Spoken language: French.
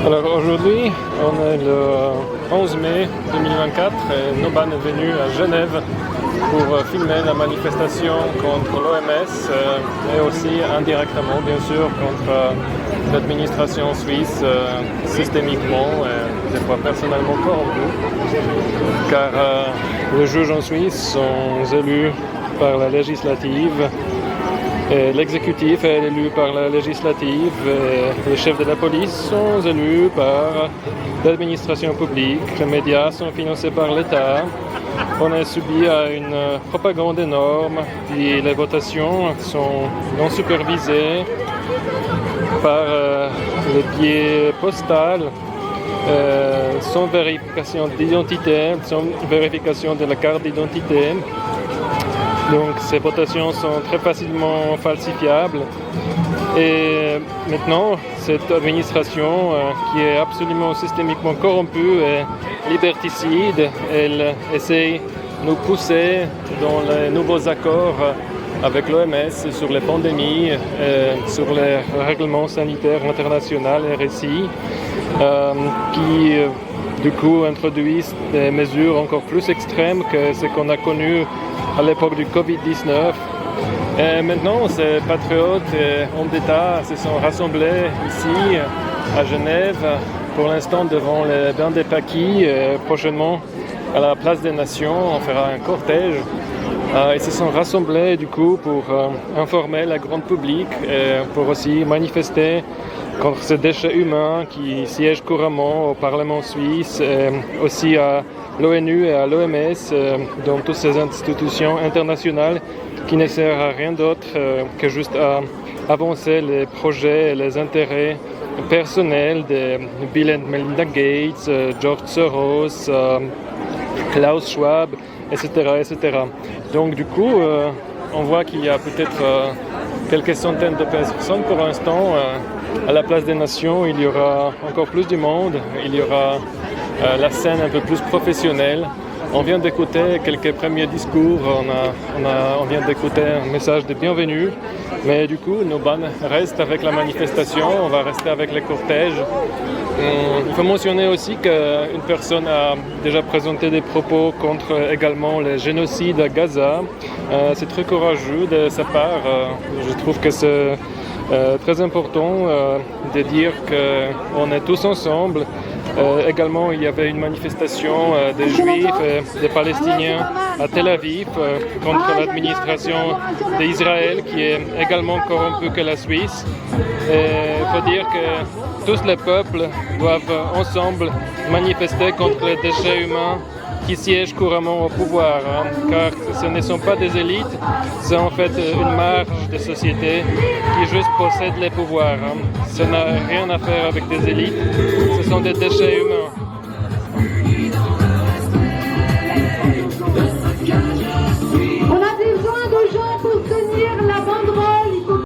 Alors aujourd'hui, on est le 11 mai 2024 et Noban est venu à Genève pour filmer la manifestation contre l'OMS et aussi indirectement bien sûr contre l'administration suisse systémiquement et des fois personnellement corrompue. Car les juges en Suisse sont élus par la législative. Et l'exécutif est élu par la législative et les chefs de la police sont élus par l'administration publique. Les médias sont financés par l'État. On est subi à une propagande énorme. Puis les votations sont non supervisées par les billets postaux, sans vérification d'identité, sans vérification de la carte d'identité. Donc ces votations sont très facilement falsifiables et maintenant cette administration qui est absolument systémiquement corrompue et liberticide, elle essaie de nous pousser dans les nouveaux accords avec l'OMS sur les pandémies, sur les règlements sanitaires internationaux RSI, qui du coup introduisent des mesures encore plus extrêmes que ce qu'on a connu à l'époque du Covid-19. Et maintenant, ces patriotes et hommes d'État se sont rassemblés ici à Genève, pour l'instant devant les bains des Paquis, et prochainement à la place des Nations, on fera un cortège. Ils se sont rassemblés du coup pour informer la grande public et pour aussi manifester contre ces déchets humains qui siègent couramment au Parlement suisse et aussi à l'ONU et à l'OMS, dans toutes ces institutions internationales qui ne servent à rien d'autre que juste à avancer les projets et les intérêts personnels de Bill and Melinda Gates, George Soros, Klaus Schwab, etc., etc. Donc du coup, on voit qu'il y a peut-être quelques centaines de personnes pour l'instant. À la place des Nations, il y aura encore plus de monde, il y aura la scène un peu plus professionnelle. On vient d'écouter quelques premiers discours, on vient d'écouter un message de bienvenue, mais du coup, Noban reste avec la manifestation, on va rester avec les cortèges. Il faut mentionner aussi qu'une personne a déjà présenté des propos contre également le génocide à Gaza. C'est très courageux de sa part. Je trouve que c'est très important de dire qu'on est tous ensemble. Également, il y avait une manifestation des Juifs et des Palestiniens à Tel Aviv contre l'administration d'Israël qui est également corrompue que la Suisse. Il faut dire que tous les peuples doivent ensemble manifester contre les déchets humains qui siègent couramment au pouvoir, car ce ne sont pas des élites, c'est en fait une marge de société qui juste possède les pouvoirs. Ça n'a rien à faire avec des élites, ce sont des déchets humains.